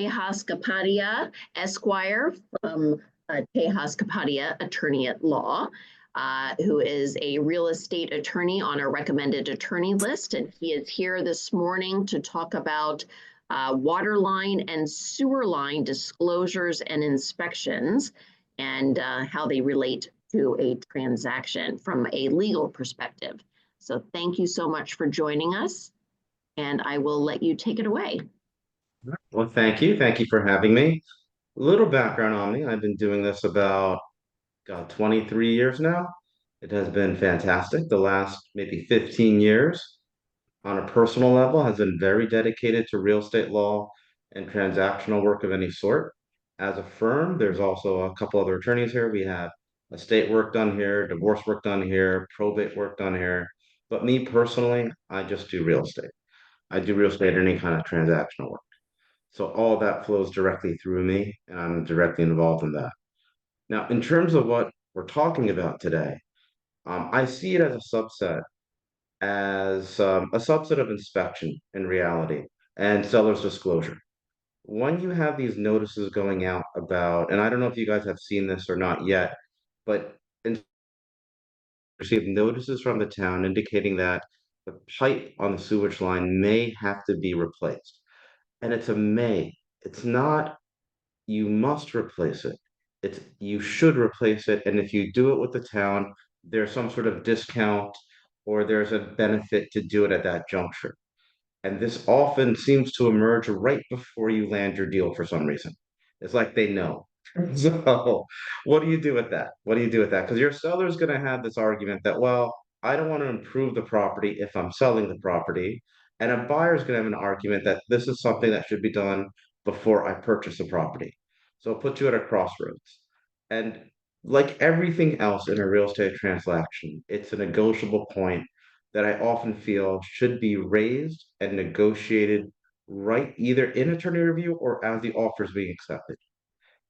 Tejas Kapadia, Esquire, from Tejas Kapadia, attorney at law, who is a real estate attorney on a recommended attorney list. And he is here this morning to talk about water line and sewer line disclosures and inspections and how they relate to a transaction from a legal perspective. So thank you so much for joining us, and I will let you take it away. Well, thank you. Thank you for having me. A little background on me. I've been doing this about, 23 years now. It has been fantastic. The last maybe 15 years on a personal level has been very dedicated to real estate law and transactional work of any sort. As a firm, there's also a couple other attorneys here. We have estate work done here, divorce work done here, probate work done here. But me personally, I just do real estate. I do real estate, any kind of transactional work. So all that flows directly through me, and I'm directly involved in that. Now, in terms of what we're talking about today, I see it as a subset of inspection in reality and seller's disclosure. When you have these notices going out about, and I don't know if you guys have seen this or not yet, but received notices from the town indicating that the pipe on the sewage line may have to be replaced. And it's a may. It's not you must replace it. It's you should replace it. And if you do it with the town, there's some sort of discount or there's a benefit to do it at that juncture. And this often seems to emerge right before you land your deal for some reason. It's like they know. So, what do you do with that? What do you do with that? Because your seller's going to have this argument that, well, I don't want to improve the property if I'm selling the property. And a buyer's going to have an argument that this is something that should be done before I purchase the property. So it puts you at a crossroads. And like everything else in a real estate transaction, it's a negotiable point that I often feel should be raised and negotiated right either in attorney review or as the offer is being accepted.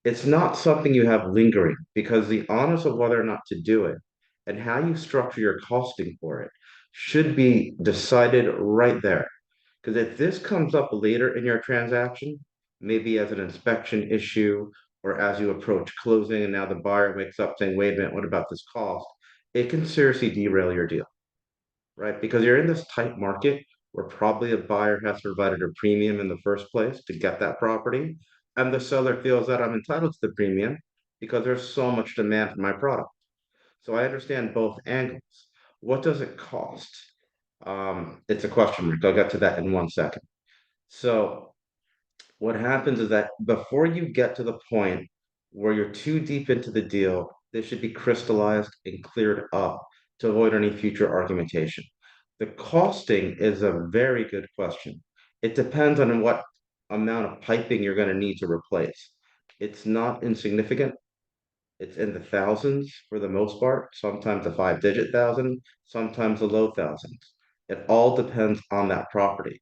It's not something you have lingering because the honest of whether or not to do it and how you structure your costing for it should be decided right there. Because if this comes up later in your transaction, maybe as an inspection issue or as you approach closing and now the buyer wakes up saying, wait a minute, what about this cost? It can seriously derail your deal, right? Because you're in this tight market where probably a buyer has provided a premium in the first place to get that property, and the seller feels that I'm entitled to the premium because there's so much demand for my product. So I understand both angles. What does it cost? It's a question mark. I'll get to that in 1 second. So what happens is that before you get to the point where you're too deep into the deal, this should be crystallized and cleared up to avoid any future argumentation. The costing is a very good question. It depends on what amount of piping you're going to need to replace. It's not insignificant. It's in the thousands for the most part, sometimes a five-digit thousand, sometimes a low thousands. It all depends on that property.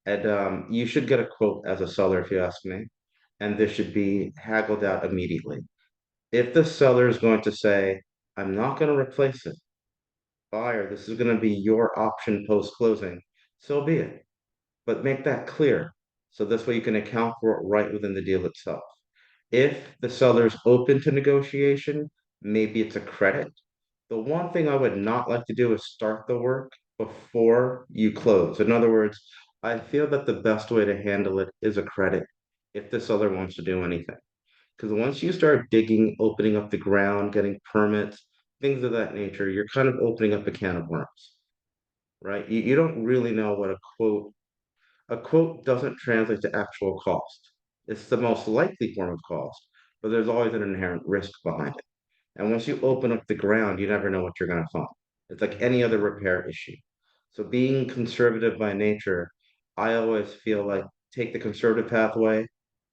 And you should get a quote as a seller if you ask me, and this should be haggled out immediately. If the seller is going to say, I'm not going to replace it, buyer, this is going to be your option post closing, so be it. But make that clear. So this way you can account for it right within the deal itself. If the seller is open to negotiation, maybe it's a credit. The one thing I would not like to do is start the work before you close. In other words, I feel that the best way to handle it is a credit if the seller wants to do anything. Because once you start digging, opening up the ground, getting permits, things of that nature, you're kind of opening up a can of worms, right? You don't really know what a quote doesn't translate to actual cost. It's the most likely form of cost, but there's always an inherent risk behind it. And once you open up the ground, you never know what you're going to find. It's like any other repair issue. So being conservative by nature, I always feel like take the conservative pathway.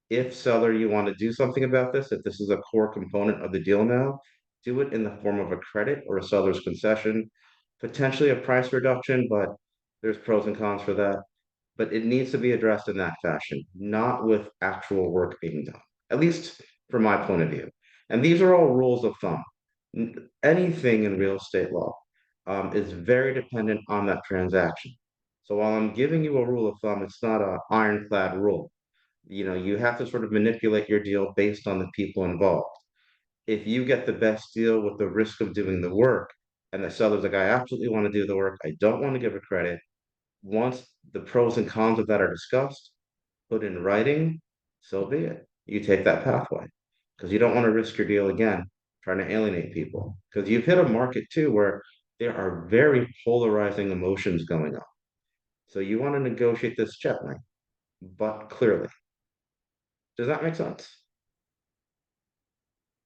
If seller, you want to do something about this, if this is a core component of the deal now, do it in the form of a credit or a seller's concession, potentially a price reduction, but there's pros and cons for that. But it needs to be addressed in that fashion, not with actual work being done, at least from my point of view. And these are all rules of thumb. Anything in real estate law is very dependent on that transaction. So while I'm giving you a rule of thumb, it's not an ironclad rule. You have to sort of manipulate your deal based on the people involved. If you get the best deal with the risk of doing the work, and the seller's like, I absolutely want to do the work, I don't want to give a credit. Once the pros and cons of that are discussed, put in writing, so be it. You take that pathway because you don't want to risk your deal again trying to alienate people. Because you've hit a market too where there are very polarizing emotions going on. So you want to negotiate this gently, but clearly. Does that make sense?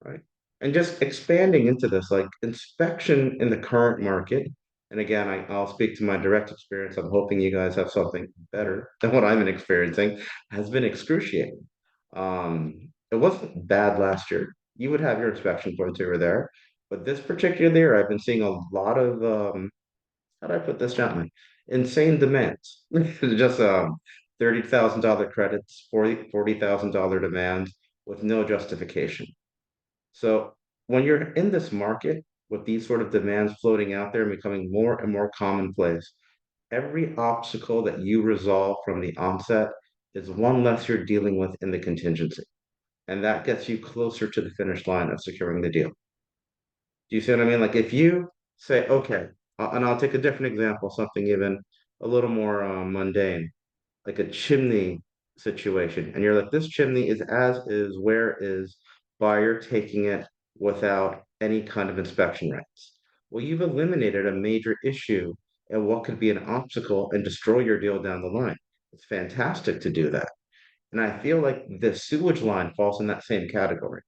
Right. And just expanding into this, like inspection in the current market. And again, I'll speak to my direct experience. I'm hoping you guys have something better than what I'm experiencing, has been excruciating. It wasn't bad last year. You would have your inspection points over there. But this particular year, I've been seeing a lot of, how do I put this gently? Insane demands. Just $30,000 credits, $40,000 demands with no justification. So when you're in this market with these sort of demands floating out there and becoming more and more commonplace, every obstacle that you resolve from the onset is one less you're dealing with in the contingency. And that gets you closer to the finish line of securing the deal. Do you see what I mean? Like if you say, okay, and I'll take a different example, something even a little more mundane, like a chimney situation, and you're like, this chimney is as is, where is buyer taking it without any kind of inspection rights? Well, you've eliminated a major issue and what could be an obstacle and destroy your deal down the line. It's fantastic to do that. And I feel like the sewage line falls in that same category.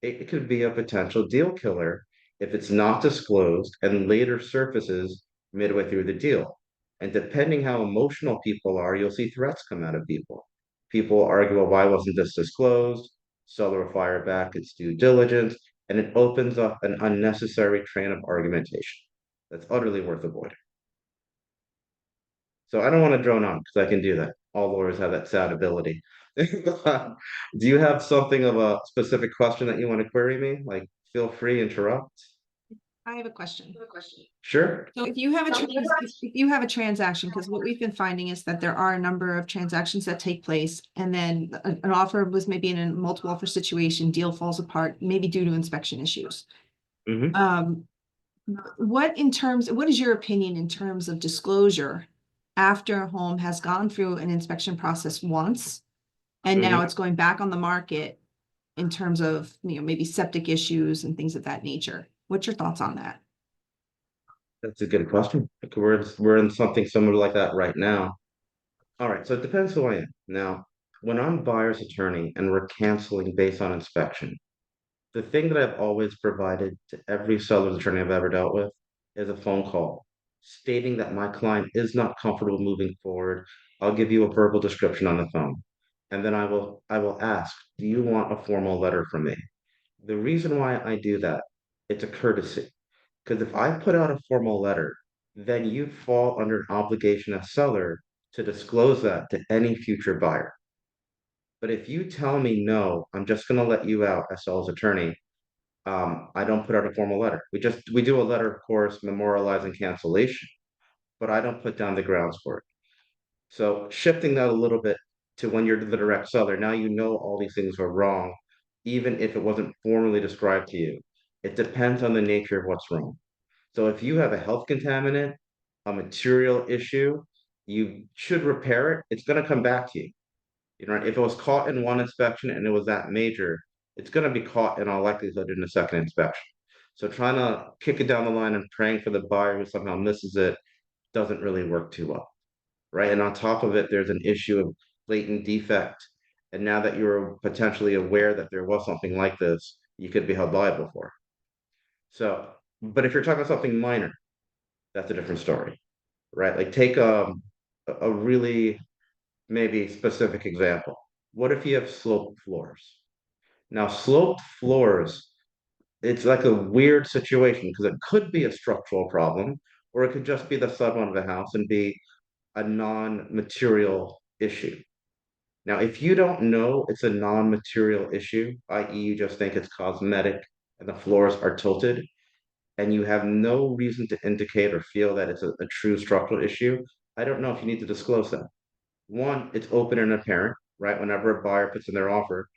It could be a potential deal killer if it's not disclosed and later surfaces midway through the deal. And depending how emotional people are, you'll see threats come out of people. People argue, well, why wasn't this disclosed? Seller will fire back its due diligence, and it opens up an unnecessary train of argumentation that's utterly worth avoiding. So I don't want to drone on because I can do that. All lawyers have that sad ability. Do you have something of a specific question that you want to query me? Like, feel free, interrupt. I have a question. Sure. So if you have a transaction, because what we've been finding is that there are a number of transactions that take place, and then an offer was maybe in a multiple offer situation, deal falls apart, maybe due to inspection issues. Hmm. What is your opinion in terms of disclosure after a home has gone through an inspection process once, and now it's going back on the market in terms of, maybe septic issues and things of that nature? What's your thoughts on that? That's a good question. We're in something similar like that right now. All right, so it depends who I am. Now, when I'm buyer's attorney and we're canceling based on inspection, the thing that I've always provided to every seller's attorney I've ever dealt with is a phone call stating that my client is not comfortable moving forward. I'll give you a verbal description on the phone. And then I will ask, do you want a formal letter from me? The reason why I do that, it's a courtesy. Because if I put out a formal letter, then you fall under an obligation as seller to disclose that to any future buyer. But if you tell me no, I'm just going to let you out as seller's attorney. I don't put out a formal letter. We do a letter, of course, memorializing cancellation, but I don't put down the grounds for it. So shifting that a little bit to when you're the direct seller, now you know all these things were wrong, even if it wasn't formally described to you. It depends on the nature of what's wrong. So if you have a health contaminant, a material issue, you should repair it. It's going to come back to you. If it was caught in one inspection and it was that major, it's going to be caught in all likelihood in the second inspection. So trying to kick it down the line and praying for the buyer who somehow misses it doesn't really work too well, right? And on top of it, there's an issue of latent defect. And now that you're potentially aware that there was something like this, you could be held liable for it. So, but if you're talking about something minor, that's a different story, right? Like take a really maybe specific example. What if you have sloped floors? Now, sloped floors, it's like a weird situation because it could be a structural problem, or it could just be the subfront of the house and be a non-material issue. Now, if you don't know it's a non-material issue, i.e., you just think it's cosmetic and the floors are tilted, and you have no reason to indicate or feel that it's a true structural issue, I don't know if you need to disclose that. One, it's open and apparent. right? Whenever a buyer puts in their offer,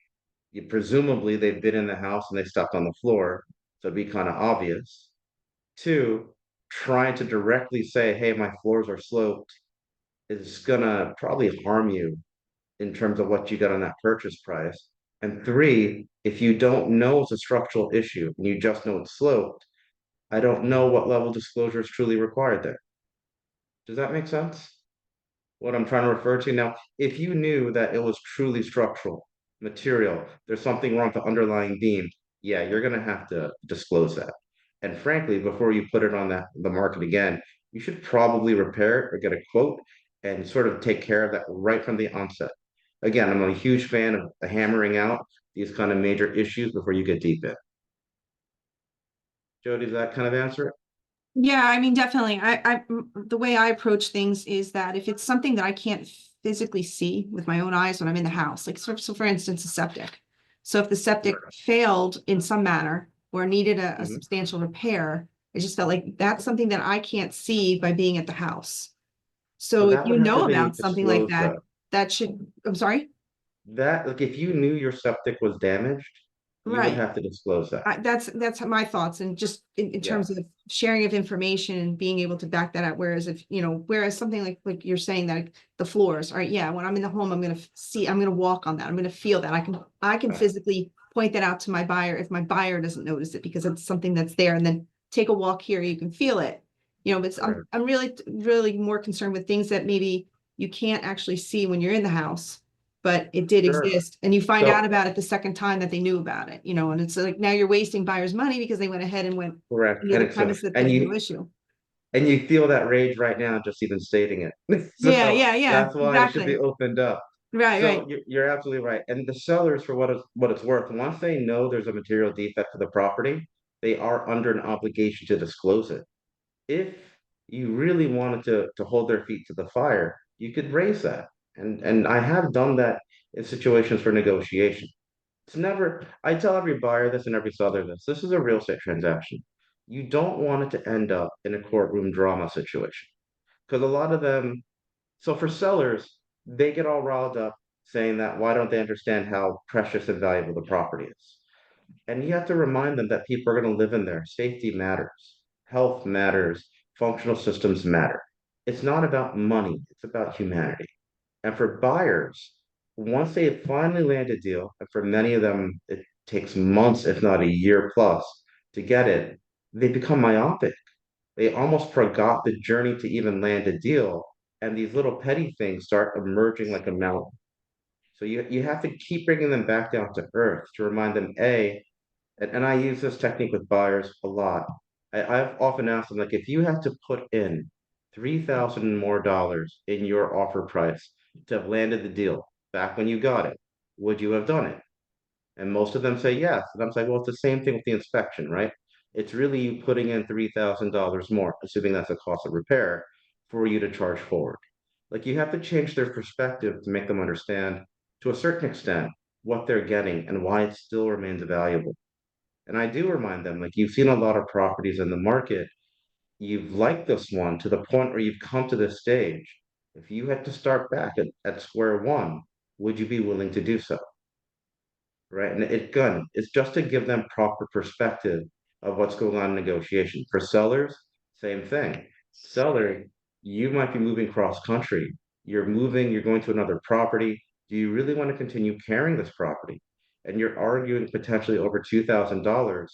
presumably they've been in the house and they stepped on the floor, so it'd be kind of obvious. Two, trying to directly say, hey, my floors are sloped is gonna probably harm you in terms of what you got on that purchase price. And three, if you don't know it's a structural issue and you just know it's sloped, I don't know what level of disclosure is truly required there. Does that make sense? What I'm trying to refer to now, if you knew that it was truly structural material, there's something wrong with the underlying beam, yeah, you're gonna have to disclose that. And frankly, before you put it on the market again, you should probably repair it or get a quote and sort of take care of that right from the onset. Again, I'm a huge fan of hammering out these kind of major issues before you get deep in. Jody, does that kind of answer it? Yeah, I mean, definitely. The way I approach things is that if it's something that I can't physically see with my own eyes when I'm in the house, like so for instance, a septic. So if the septic Sure. failed in some manner or needed a Mhm. substantial repair, I just felt like that's something that I can't see by being at the house. So So if that you would have to know be about something like disclosed that, though. that should, I'm sorry? That, like, if you knew your septic was damaged, you would Right. have to disclose that. That's my thoughts, and just in terms Yes, of sharing of information and being able to back that up. Whereas if, whereas something like you're saying that the floors, all right, yeah, when I'm in the home, I'm gonna walk on that. I'm gonna feel that. I can right, physically point that out to my buyer if my buyer doesn't notice it because it's something that's there. And then take a walk here, you can feel it. But right. I'm really, really more concerned with things that maybe you can't actually see when you're in the house, but it did Sure. exist, and you find out So, about it the second time that they knew about it, and it's like now you're wasting buyers' money because they went ahead and went correct. under And the it's so, premise that there's no issue. and you feel that rage right now just even stating it. Yeah, So yeah, yeah, that's why it should be exactly. opened up. Right, So right. you're absolutely right. And the sellers, for what it's worth, once they know there's a material defect to the property, they are under an obligation to disclose it. If you really wanted to hold their feet to the fire, you could raise that. And I have done that in situations for negotiation. It's never, I tell every buyer this and every seller this. This is a real estate transaction. You don't want it to end up in a courtroom drama situation. Because a lot of them, so for sellers, they get all riled up saying that why don't they understand how precious and valuable the property is? And you have to remind them that people are going to live in there. Safety matters, health matters, functional systems matter. It's not about money, it's about humanity. And for buyers, once they finally land a deal, and for many of them, it takes months, if not a year plus, to get it, they become myopic. They almost forgot the journey to even land a deal. And these little petty things start emerging like a mountain. So you have to keep bringing them back down to earth to remind them, A, and I use this technique with buyers a lot. I've often asked them, like, if you had to put in 3,000 more dollars in your offer price to have landed the deal back when you got it, would you have done it? And most of them say yes. And I'm like, well, it's the same thing with the inspection, right? It's really you putting in $3,000 more, assuming that's the cost of repair, for you to charge forward. Like, you have to change their perspective to make them understand, to a certain extent, what they're getting and why it still remains valuable. And I do remind them, like, you've seen a lot of properties in the market. You've liked this one to the point where you've come to this stage. If you had to start back at square one, would you be willing to do so? Right? And it's just to give them proper perspective of what's going on in negotiation. For sellers, same thing. Seller, you might be moving cross country. You're moving, you're going to another property. Do you really want to continue carrying this property? And you're arguing potentially over $2,000,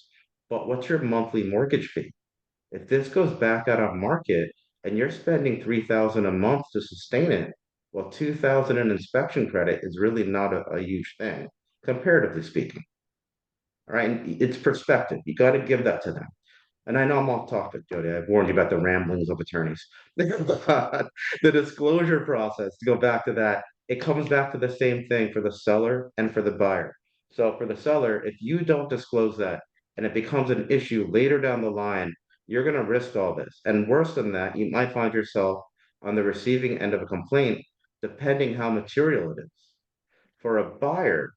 but what's your monthly mortgage fee? If this goes back out on market and you're spending 3,000 a month to sustain it, well, 2,000 in inspection credit is really not a huge thing, comparatively speaking. All right. And it's perspective. You got to give that to them. And I know I'm off topic, Jody. I've warned you about the ramblings of attorneys. But the disclosure process, to go back to that, it comes back to the same thing for the seller and for the buyer. So for the seller, if you don't disclose that and it becomes an issue later down the line, you're going to risk all this. And worse than that, you might find yourself on the receiving end of a complaint, depending how material it is. For a buyer,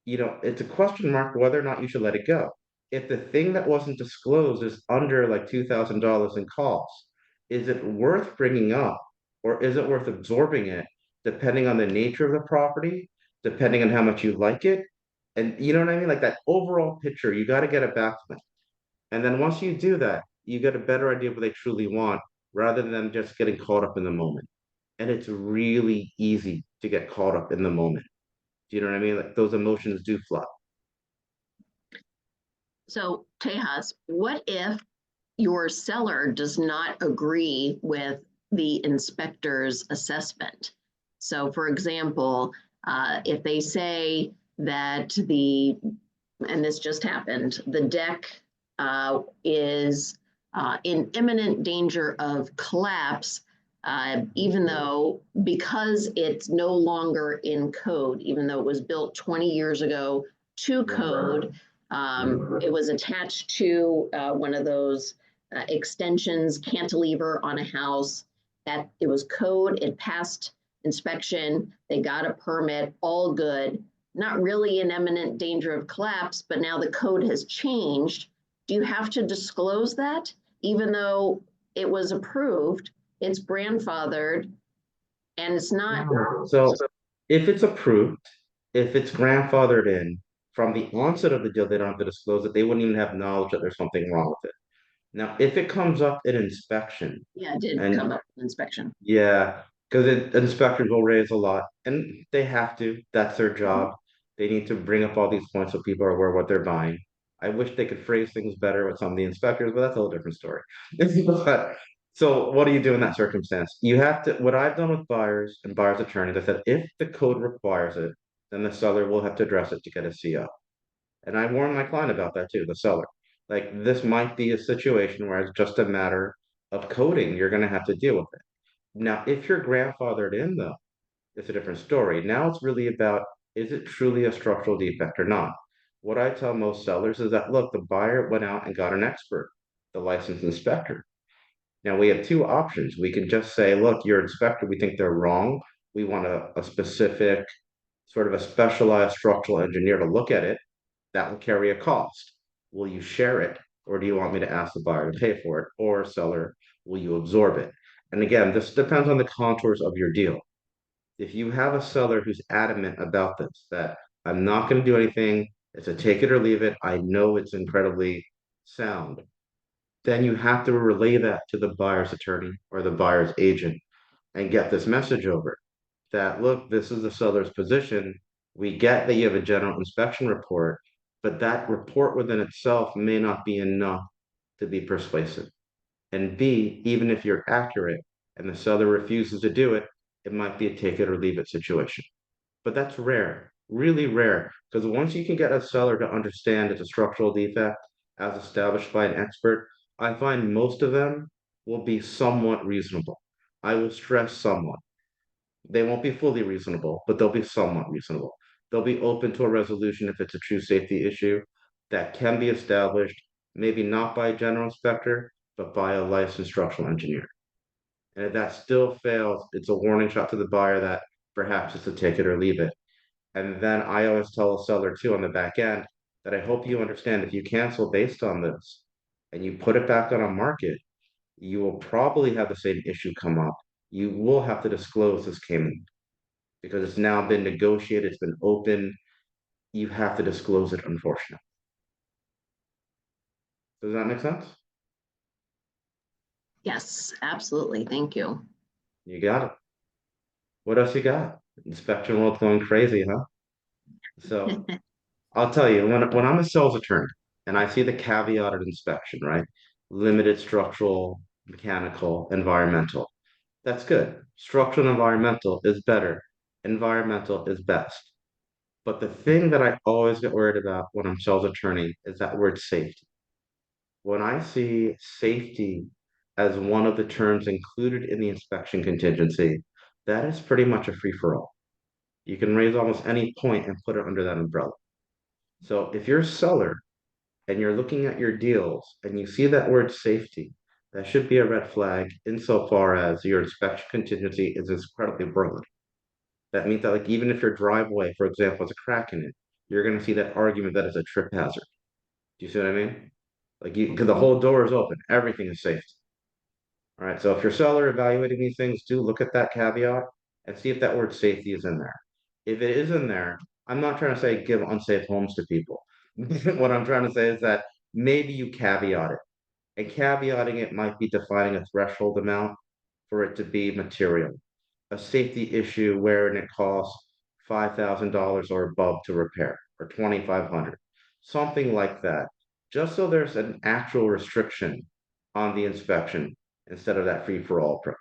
it's a question mark whether or not you should let it go. If the thing that wasn't disclosed is under like $2,000 in cost, is it worth bringing up or is it worth absorbing it depending on the nature of the property depending on how much you like it. And you know what I mean? Like that overall picture, you got to get it back to them. And then once you do that, you get a better idea of what they truly want rather than just getting caught up in the moment. And it's really easy to get caught up in the moment. Do you know what I mean? Like those emotions do fly. So, Tejas, what if your seller does not agree with the inspector's assessment? So, for example, if they say that and this just happened, the deck is in imminent danger of collapse, even though, because it's no longer in code, even though it was built 20 years ago to code, it was attached to one of those extensions, cantilever on a house, that it was code, it passed inspection, they got a permit, all good, not really in imminent danger of collapse, but now the code has changed. Do you have to disclose that? Even though it was approved, it's grandfathered, and it's not. So if it's approved, if it's grandfathered in from the onset of the deal, they don't have to disclose it. They wouldn't even have knowledge that there's something wrong with it. Now, if it comes up in inspection, Yeah, it did come and up in inspection. yeah, because inspectors will raise a lot, and they have to. That's their Mhm. job. They need to bring up all these points so people are aware of what they're buying. I wish they could phrase things better with some of the inspectors, but that's a whole different story. But so, what do you do in that circumstance? You have to. What I've done with buyers and buyers attorneys, I said if the code requires it, then the seller will have to address it to get a CO. And I warned my client about that too, the seller. Like this might be a situation where it's just a matter of coding. You're going to have to deal with it. Now, if you're grandfathered in, though, it's a different story. Now it's really about is it truly a structural defect or not? What I tell most sellers is that look, the buyer went out and got an expert, the licensed inspector. Now we have two options. We can just say, look, your inspector, we think they're wrong. We want a specific, sort of a specialized structural engineer to look at it. That will carry a cost. Will you share it? Or do you want me to ask the buyer to pay for it? Or seller, will you absorb it? And again, this depends on the contours of your deal. If you have a seller who's adamant about this, that I'm not going to do anything, it's a take it or leave it, I know it's incredibly sound, then you have to relay that to the buyer's attorney or the buyer's agent and get this message over that, look, this is the seller's position. We get that you have a general inspection report, but that report within itself may not be enough to be persuasive. And B, even if you're accurate and the seller refuses to do it, it might be a take it or leave it situation. But that's rare, really rare, because once you can get a seller to understand it's a structural defect as established by an expert, I find most of them will be somewhat reasonable. I will stress somewhat. They won't be fully reasonable, but they'll be somewhat reasonable. They'll be open to a resolution if it's a true safety issue that can be established, maybe not by a general inspector, but by a licensed structural engineer. And if that still fails, it's a warning shot to the buyer that perhaps it's a take it or leave it. And then I always tell a seller too on the back end that I hope you understand if you cancel based on this and you put it back on a market, you will probably have the same issue come up. You will have to disclose this came in because it's now been negotiated, it's been open. You have to disclose it, unfortunately. Does that make sense? Yes, absolutely. Thank you. You got it. What else you got? Inspection world going crazy, huh? So I'll tell you, when I'm a sales attorney and I see the caveated inspection, right? Limited structural, mechanical, environmental. That's good. Structural and environmental is better. Environmental is best. But the thing that I always get worried about when I'm sales attorney is that word safety. When I see safety as one of the terms included in the inspection contingency, that is pretty much a free-for-all. You can raise almost any point and put it under that umbrella. So if you're a seller and you're looking at your deals and you see that word safety, that should be a red flag insofar as your inspection contingency is incredibly broad. That means that like even if your driveway, for example, has a crack in it, you're going to see that argument that it's a trip hazard. Do you see what I mean? Like you, because the whole door is open, everything is safe. All right. So if you're seller evaluating these things, do look at that caveat and see if that word safety is in there. If it is in there, I'm not trying to say give unsafe homes to people. What I'm trying to say is that maybe you caveat it. And caveating it might be defining a threshold amount for it to be material. A safety issue wherein it costs $5,000 or above to repair, or 2,500, something like that. Just so there's an actual restriction on the inspection instead of that free-for-all approach.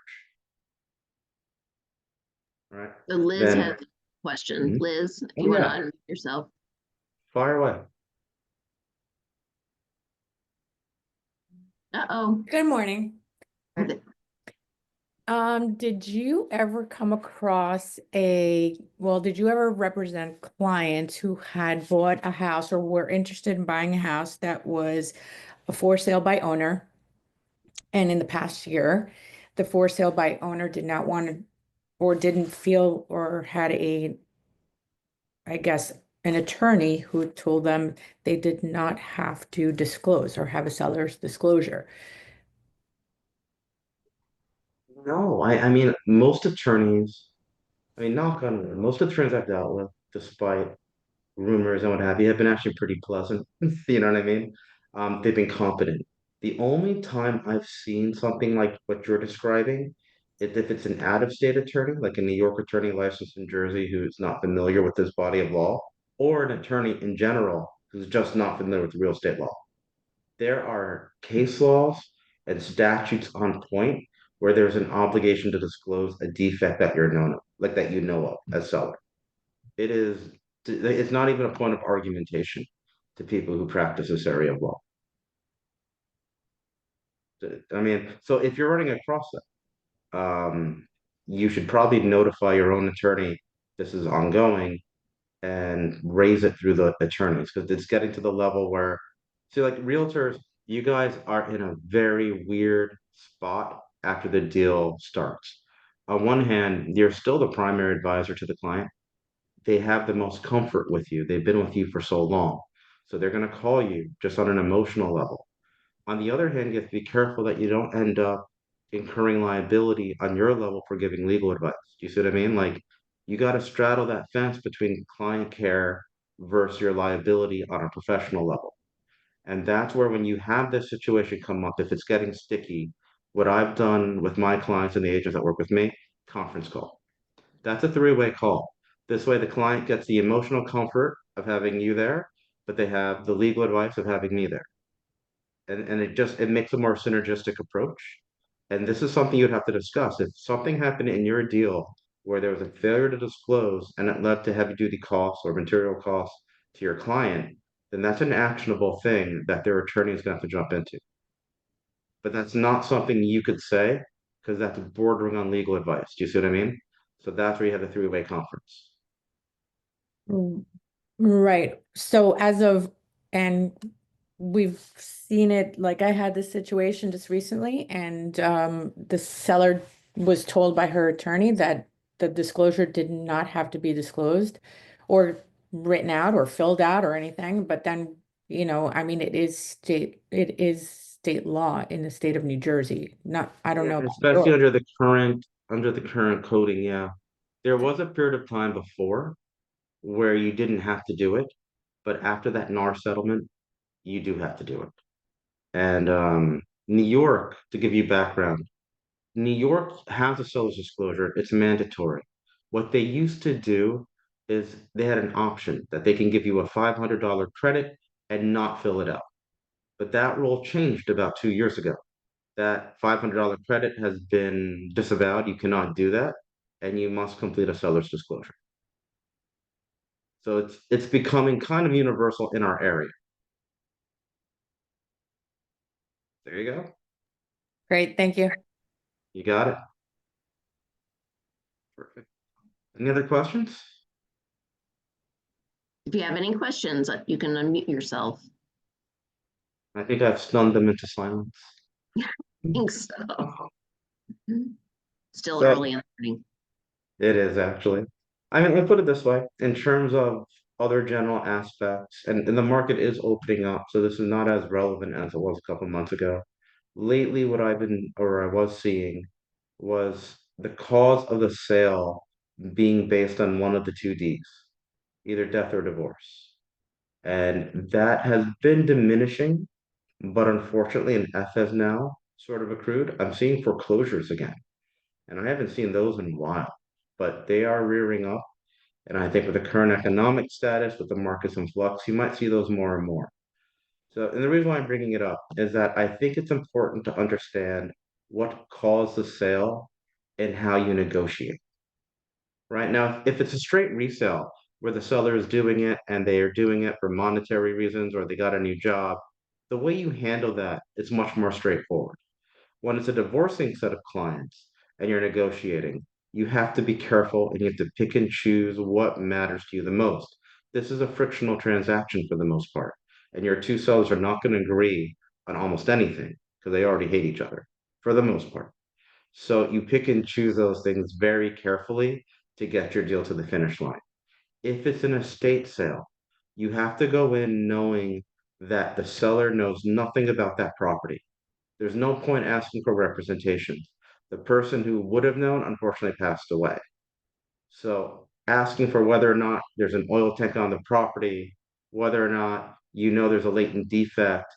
Right? So Liz has Then, a question. mhm. Liz, if Oh you want to yeah, unmute yourself. fire away. Uh-oh. Good morning. Okay. Did you ever come across did you ever represent clients who had bought a house or were interested in buying a house that was a for sale by owner? And in the past year, the for sale by owner did not want to, or didn't feel, or had I guess, an attorney who told them they did not have to disclose or have a seller's disclosure. No, I mean, most attorneys, I mean, knock on wood, most attorneys I've dealt with, despite rumors and what have you, have been actually pretty pleasant. You know what I mean? They've been competent. The only time I've seen something like what you're describing is if it's an out-of-state attorney, like a New York attorney licensed in Jersey who's not familiar with this body of law, or an attorney in general who's just not familiar with real estate law. There are case laws and statutes on point where there's an obligation to disclose a defect that you're known of, like that you know of as seller. It is, it's not even a point of argumentation to people who practice this area of law. I mean, so if you're running across that, you should probably notify your own attorney this is ongoing and raise it through the attorneys because it's getting to the level where, see, like realtors, you guys are in a very weird spot after the deal starts. On one hand, you're still the primary advisor to the client. They have the most comfort with you. They've been with you for so long. So they're going to call you just on an emotional level. On the other hand, you have to be careful that you don't end up incurring liability on your level for giving legal advice. Do you see what I mean? Like you got to straddle that fence between client care versus your liability on a professional level. And that's where when you have this situation come up, if it's getting sticky, what I've done with my clients and the agents that work with me, conference call. That's a three-way call. This way, the client gets the emotional comfort of having you there, but they have the legal advice of having me there. And it makes a more synergistic approach. And this is something you'd have to discuss. If something happened in your deal where there was a failure to disclose and it led to heavy duty costs or material costs to your client, then that's an actionable thing that their attorney is going to have to jump into. But that's not something you could say because that's bordering on legal advice. Do you see what I mean? So that's where you have the three-way conference. Right. So and we've seen it, like I had this situation just recently, and the seller was told by her attorney that the disclosure did not have to be disclosed or written out or filled out or anything. But then, I mean, it is state law in the state of New Jersey. Not, I don't Yeah, know about New especially York. under the current coding, yeah. There was a period of time before where you didn't have to do it, but after that NAR settlement, you do have to do it. And New York, to give you background, New York has a seller's disclosure. It's mandatory. What they used to do is they had an option that they can give you a $500 credit and not fill it out. But that rule changed about 2 years ago. That $500 credit has been disavowed. You cannot do that, and you must complete a seller's disclosure. So it's becoming kind of universal in our area. There you go. Great, thank you. You got it. Perfect. Any other questions? If you have any questions, you can unmute yourself. I think I've stunned them into silence. Thanks. Still So early in the morning. it is actually. I mean, I put it this way, in terms of other general aspects, and the market is opening up, so this is not as relevant as it was a couple months ago. Lately, what I've been or I was seeing was the cause of the sale being based on one of the two Ds, either death or divorce. And that has been diminishing, but unfortunately, an F has now sort of accrued. I'm seeing foreclosures again, and I haven't seen those in a while, but they are rearing up. And I think with the current economic status, with the markets in flux, you might see those more and more. So, and the reason why I'm bringing it up is that I think it's important to understand what caused the sale and how you negotiate. Right now, if it's a straight resale where the seller is doing it and they are doing it for monetary reasons or they got a new job, the way you handle that is much more straightforward. When it's a divorcing set of clients and you're negotiating, you have to be careful and you have to pick and choose what matters to you the most. This is a frictional transaction for the most part, and your two sellers are not going to agree on almost anything because they already hate each other for the most part. So you pick and choose those things very carefully to get your deal to the finish line. If it's an estate sale, you have to go in knowing that the seller knows nothing about that property. There's no point asking for representation. The person who would have known unfortunately passed away. So asking for whether or not there's an oil tank on the property, whether or not you know there's a latent defect,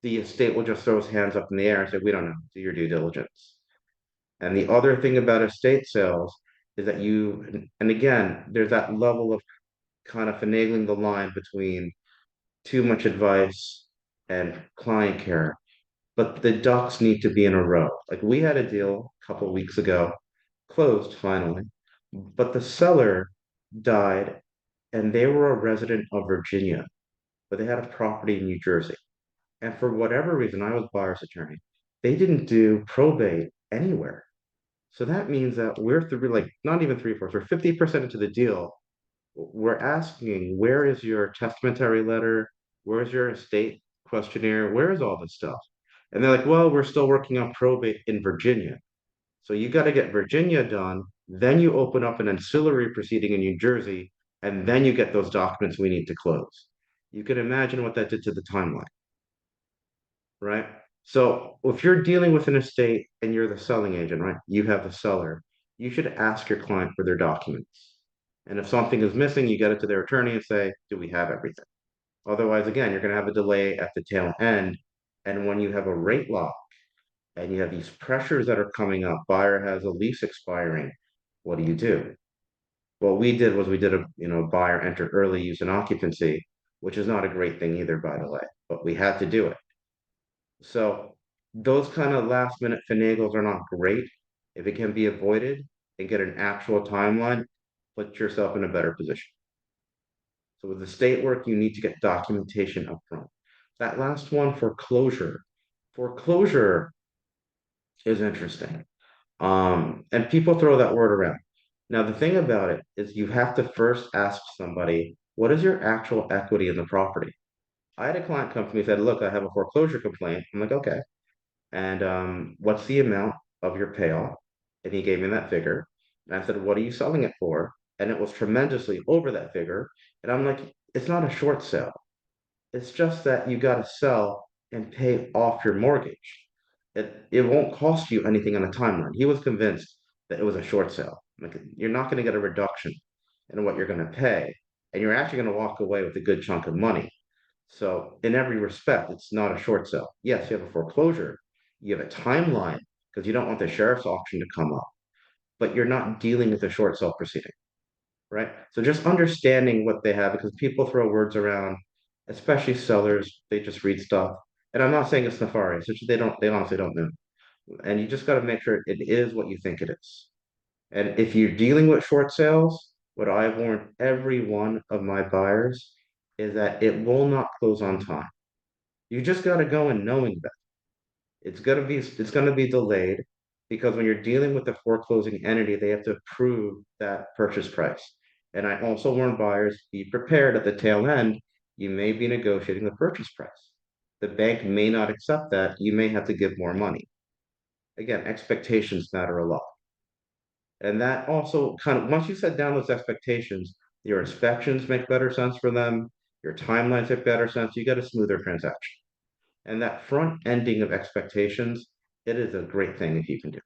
the estate will just throw its hands up in the air and say, we don't know, do your due diligence. And the other thing about estate sales is that and again, there's that level of kind of finagling the line between too much advice and client care, but the ducks need to be in a row. Like we had a deal a couple of weeks ago, closed finally, but the seller died and they were a resident of Virginia, but they had a property in New Jersey. And for whatever reason, I was buyer's attorney. They didn't do probate anywhere. So that means that we're through, like, not even three-fourths, we're 50% into the deal. We're asking, where is your testamentary letter? Where's your estate questionnaire? Where is all this stuff? And they're like, well, we're still working on probate in Virginia. So you got to get Virginia done. Then you open up an ancillary proceeding in New Jersey, and then you get those documents we need to close. You can imagine what that did to the timeline, right? So if you're dealing with an estate and you're the selling agent, right? You have the seller. You should ask your client for their documents. And if something is missing, you get it to their attorney and say, do we have everything? Otherwise, again, you're going to have a delay at the tail end. And when you have a rate lock and you have these pressures that are coming up, buyer has a lease expiring, what do you do? What we did was we did a buyer enter early use and occupancy, which is not a great thing either, by the way, but we had to do it. So those kind of last minute finagles are not great. If it can be avoided and get an actual timeline, put yourself in a better position. So with the state work, you need to get documentation upfront. That last one, foreclosure. Foreclosure is interesting. And people throw that word around. Now, the thing about it is you have to first ask somebody, what is your actual equity in the property? I had a client come to me and said, look, I have a foreclosure complaint. I'm like, okay. And what's the amount of your payoff? And he gave me that figure. And I said, what are you selling it for? And it was tremendously over that figure. And I'm like, it's not a short sale. It's just that you got to sell and pay off your mortgage. It won't cost you anything on the timeline. He was convinced that it was a short sale. Like you're not going to get a reduction in what you're going to pay, and you're actually going to walk away with a good chunk of money. So in every respect, it's not a short sale. Yes, you have a foreclosure, you have a timeline because you don't want the sheriff's auction to come up, but you're not dealing with a short sale proceeding, right? So just understanding what they have because people throw words around, especially sellers, they just read stuff. And I'm not saying it's nefarious, it's just they honestly don't know. And you just got to make sure it is what you think it is. And if you're dealing with short sales, what I've warned every one of my buyers is that it will not close on time. You just got to go in knowing that it's gonna be delayed because when you're dealing with the foreclosing entity, they have to approve that purchase price. And I also warn buyers, be prepared at the tail end, you may be negotiating the purchase price. The bank may not accept that. You may have to give more money. Again, expectations matter a lot. And that also kind of, once you set down those expectations, your inspections make better sense for them, your timelines make better sense, you get a smoother transaction. And that front ending of expectations, it is a great thing if you can do.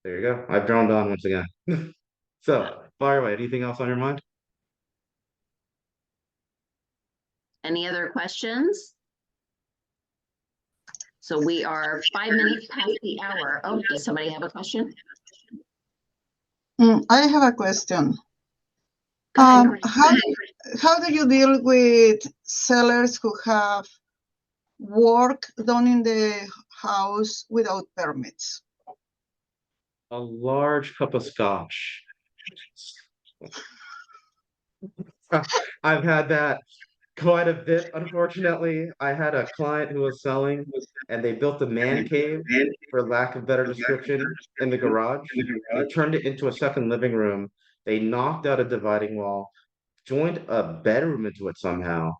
There you go. I've droned on once again. So, fire away. Anything else on your mind? Any other questions? So we are 5 minutes past the hour. Oh, does somebody have a question? I have a question. Go ahead. How do you deal with sellers who have work done in the house without permits? A large cup of scotch. I've had that quite a bit, unfortunately. I had a client who was selling and they built a man cave, for lack of better description, in the garage. They turned it into a second living room. They knocked out a dividing wall, joined a bedroom into it somehow.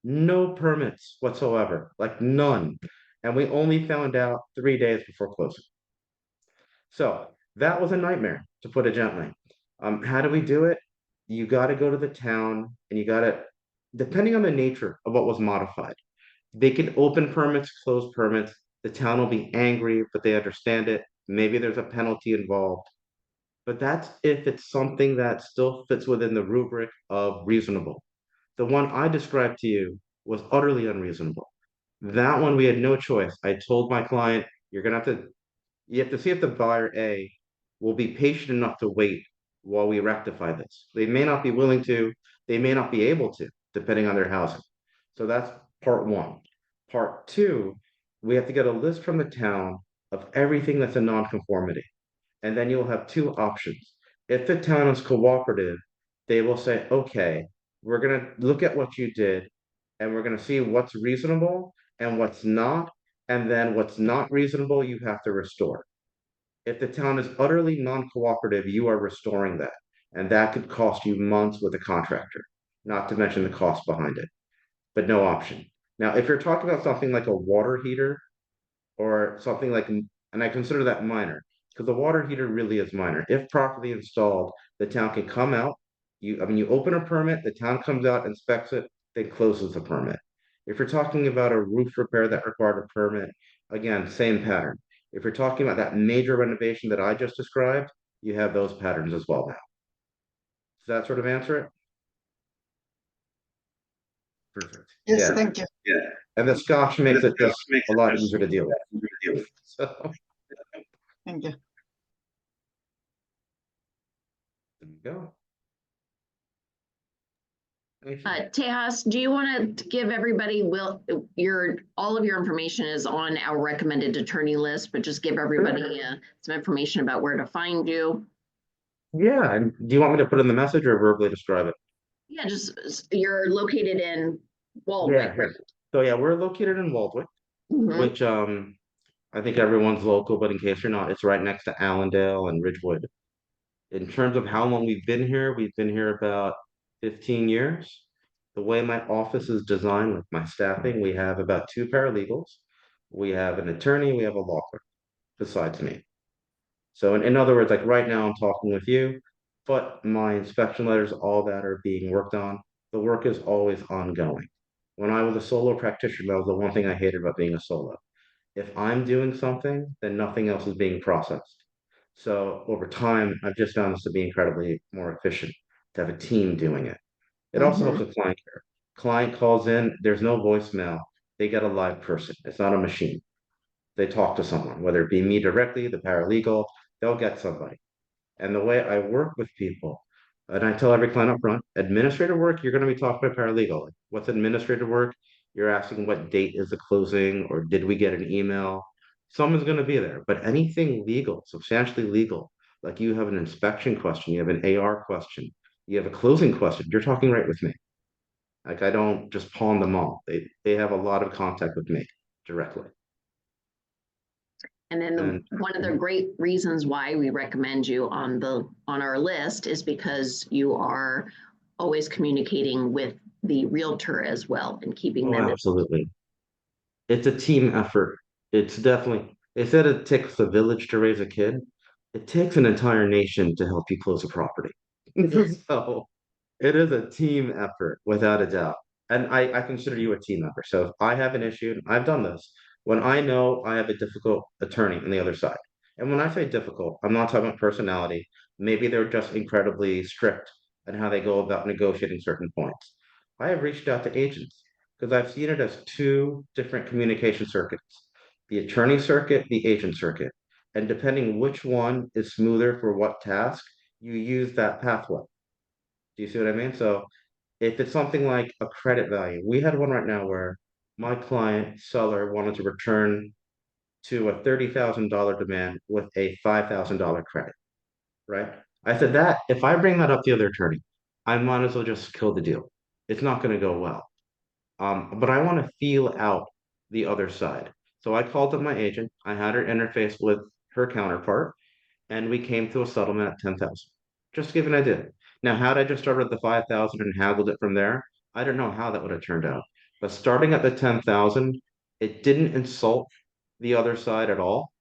No permits whatsoever, like none. And we only found out 3 days before closing. So that was a nightmare, to put it gently. How do we do it? You got to go to the town and you got to, depending on the nature of what was modified, they can open permits, close permits. The town will be angry, but they understand it. Maybe there's a penalty involved, but that's if it's something that still fits within the rubric of reasonable. The one I described to you was utterly unreasonable. That one we had no choice. I told my client, you're gonna have to you have to see if the buyer A will be patient enough to wait while we rectify this. They may not be willing to, they may not be able to, depending on their housing. So that's part one. Part two, we have to get a list from the town of everything that's a nonconformity. And then you'll have two options. If the town is cooperative, they will say, okay, we're gonna look at what you did and we're gonna see what's reasonable and what's not. And then what's not reasonable, you have to restore. If the town is utterly non-cooperative, you are restoring that. And that could cost you months with a contractor, not to mention the cost behind it, but no option. Now, if you're talking about something like a water heater or something like, and I consider that minor, because the water heater really is minor. If properly installed, the town can come out. You open a permit, the town comes out, inspects it, then closes the permit. If you're talking about a roof repair that required a permit, again, same pattern. If you're talking about that major renovation that I just described, you have those patterns as well now. Does that sort of answer it? Perfect. Yes, Yeah. thank you. Yeah. And the scotch makes it just a lot easier to deal with. So Thank you. there you go. Tejas, do you want to give everybody, all of your information is on our recommended attorney list, but just give everybody some information about where to find you. Yeah, and do you want me to put in the message or verbally describe it? Yeah, you're located in Waldwick. Yeah. So yeah, we're located in Waldwick, Mhm. which I think everyone's local, but in case you're not, it's right next to Allendale and Ridgewood. In terms of how long we've been here about 15 years. The way my office is designed with my staffing, we have about two paralegals, we have an attorney, we have a law clerk besides me. So in other words, like right now I'm talking with you, but my inspection letters, all that are being worked on. The work is always ongoing. When I was a solo practitioner, that was the one thing I hated about being a solo. If I'm doing something, then nothing else is being processed. So over time, I've just found this to be incredibly more efficient to have a team doing it. It also helps with client care. Client calls in, there's no voicemail. They get a live person. It's not a machine. They talk to someone, whether it be me directly, the paralegal, they'll get somebody. And the way I work with people, and I tell every client up front, administrative work, you're going to be talking to a paralegal. Like, what's administrative work? You're asking what date is the closing or did we get an email? Someone's going to be there. But anything legal, substantially legal, like you have an inspection question, you have an AR question, you have a closing question, you're talking right with me. Like I don't just pawn them all. They have a lot of contact with me directly. And then one of the great reasons why we recommend you on our list is because you are always communicating with the realtor as well and keeping them. Absolutely. It's a team effort. It's definitely, they said it takes a village to raise a kid. It takes an entire nation to help you close a property. So it is a team effort without a doubt. And I consider you a team member. So if I have an issue, and I've done this, when I know I have a difficult attorney on the other side, And when I say difficult, I'm not talking about personality. Maybe they're just incredibly strict in how they go about negotiating certain points. I have reached out to agents because I've seen it as two different communication circuits, the attorney circuit, the agent circuit. And depending which one is smoother for what task, you use that pathway. Do you see what I mean? So if it's something like a credit value, we had one right now where my client seller wanted to return to a $30,000 demand with a $5,000 credit, right? I said that if I bring that up to the other attorney, I might as well just kill the deal. It's not going to go well. But I want to feel out the other side. So I called up my agent. I had her interface with her counterpart, and we came to a settlement at 10,000. Just to give an idea. Now, had I just started at the 5,000 and haggled it from there, I don't know how that would have turned out. But starting at the 10,000, it didn't insult the other side at all.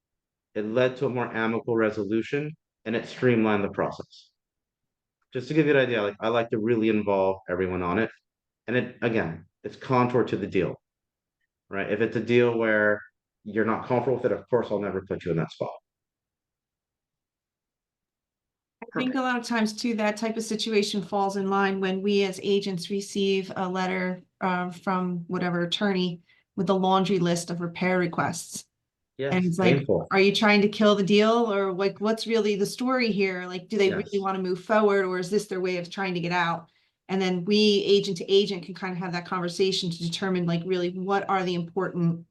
It led to a more amicable resolution, and it streamlined the process. Just to give you an idea, like I like to really involve everyone on it. And it again, it's contour to the deal, right? If it's a deal where you're not comfortable with it, of course I'll never put you in that spot. I think a lot of times too, that type of situation falls in line when we as agents receive a letter from whatever attorney with a laundry list of repair requests. And Yes, it's like, painful. are you trying to kill the deal, or like, what's really the story here? Like, do they really Yes. want to move forward, or is this their way of trying to get out? And then we, agent to agent, can kind of have that conversation to determine like really what are the important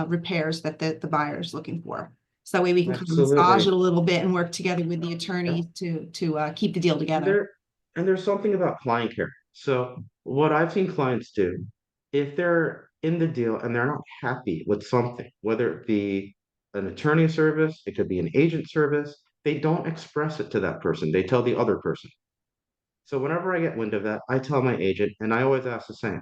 repairs that the buyer is looking for. So that way we can kind of massage Absolutely. it a little bit and work together with the Yeah. attorneys to keep the deal And together. there's something about client care. So what I've seen clients do, if they're in the deal and they're not happy with something, whether it be an attorney service, it could be an agent service, they don't express it to that person. They tell the other person. So whenever I get wind of that, I tell my agent, and I always ask the same,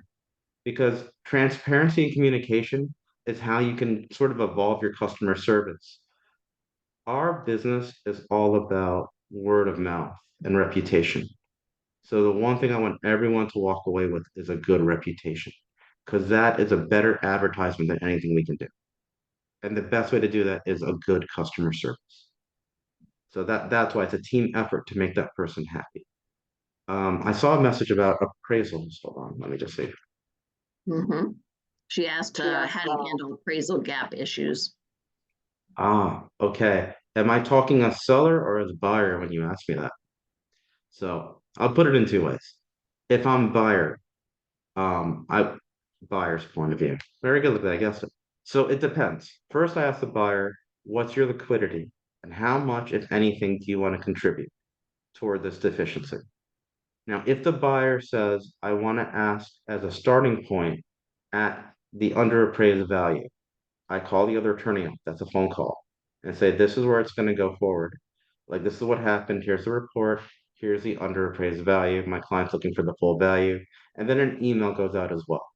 because transparency and communication is how you can sort of evolve your customer service. Our business is all about word of mouth and reputation. So the one thing I want everyone to walk away with is a good reputation, because that is a better advertisement than anything we can do. And the best way to do that is a good customer service. So that's why it's a team effort to make that person happy. I saw a message about appraisals. Hold on, let me just see. Mhm. She asked how to handle appraisal gap issues. Ah, okay. Am I talking as seller or as buyer when you ask me that? So I'll put it in two ways. If I'm buyer, I buyer's point of view. Very good, I guess. So it depends. First, I ask the buyer, what's your liquidity and how much, if anything, do you want to contribute toward this deficiency? Now, if the buyer says, I want to ask as a starting point at the underappraised value, I call the other attorney up. That's a phone call and say, this is where it's going to go forward. Like, this is what happened. Here's the report. Here's the underappraised value. My client's looking for the full value. And then an email goes out as well.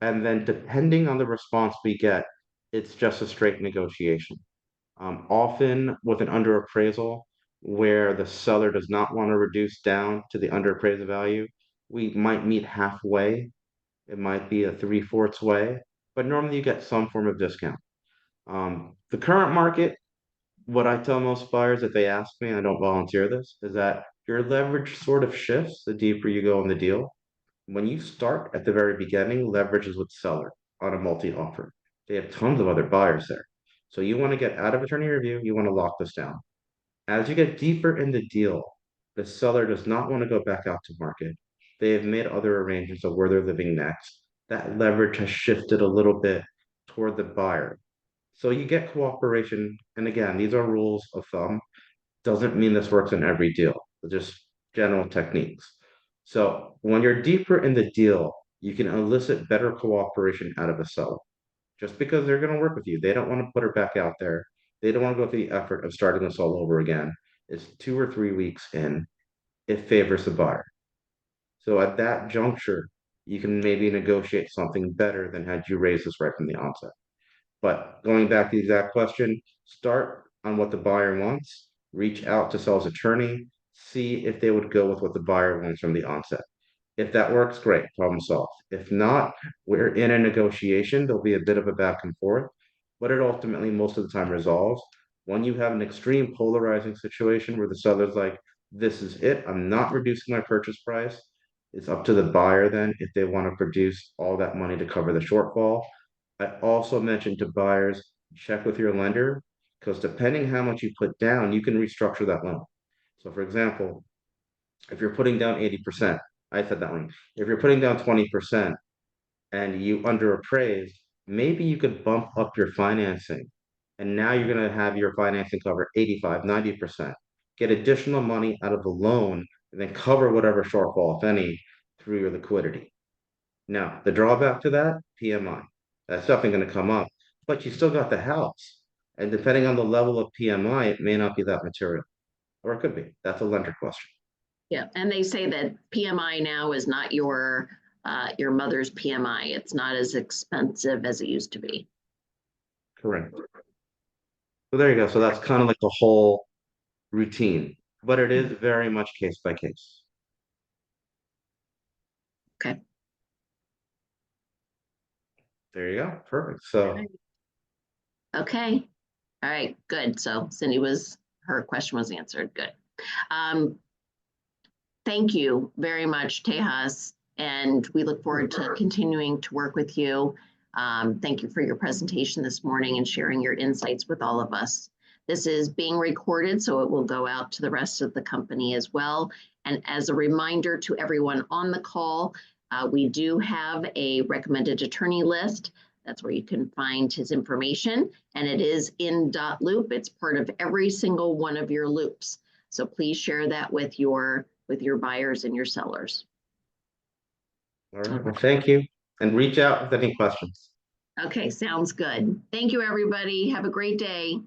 And then depending on the response we get, it's just a straight negotiation. Often with an underappraisal, where the seller does not want to reduce down to the underappraised value, we might meet halfway. It might be a 3/4 way, but normally you get some form of discount. The current market, what I tell most buyers if they ask me, and I don't volunteer this, is that your leverage sort of shifts the deeper you go in the deal. When you start at the very beginning, leverage is with seller on a multi-offer. They have tons of other buyers there. So you want to get out of attorney review, you want to lock this down. As you get deeper in the deal, the seller does not want to go back out to market. They have made other arrangements of where they're living next. That leverage has shifted a little bit toward the buyer. So you get cooperation. And again, these are rules of thumb. Doesn't mean this works in every deal, just general techniques. So when you're deeper in the deal, you can elicit better cooperation out of a seller. Just because they're going to work with you, they don't want to put her back out there. They don't want to go through the effort of starting this all over again. It's 2 or 3 weeks in. It favors the buyer. So at that juncture, you can maybe negotiate something better than had you raised this right from the onset. But going back to the exact question, start on what the buyer wants, reach out to sell's attorney, see if they would go with what the buyer wants from the onset. If that works, great, problem solved. If not, we're in a negotiation. There'll be a bit of a back and forth, but it ultimately most of the time resolves. When you have an extreme polarizing situation where the seller's like, this is it, I'm not reducing my purchase price. It's up to the buyer then if they want to produce all that money to cover the shortfall. I also mentioned to buyers, check with your lender, because depending how much you put down, you can restructure that loan. So for example, if you're putting down 80%, I said that one. If you're putting down 20% and you underappraise, maybe you could bump up your financing. And now you're gonna have your financing cover 85, 90%. Get additional money out of the loan and then cover whatever shortfall, if any, through your liquidity. Now, the drawback to that, PMI. That's definitely gonna come up, but you still got the house. And depending on the level of PMI, it may not be that material, or it could be. That's a lender question. Yeah, and they say that PMI now is not your mother's PMI. It's not as expensive as it used to be. Correct. So there you go. So that's kind of like the whole routine, but it is very much case by case. Okay. There you go. Perfect. So Okay. All right, good. So her question was answered. Good. Thank you very much, Tejas, and we look forward to continuing to work with you. Thank you for your presentation this morning and sharing your insights with all of us. This is being recorded, so it will go out to the rest of the company as well. And as a reminder to everyone on the call, we do have a recommended attorney list. That's where you can find his information, and it is in .loop. It's part of every single one of your loops. So please share that with your buyers and your sellers. all right. Well, thank you. And reach out with any questions. Okay, sounds good. Thank you, everybody. Have a great day.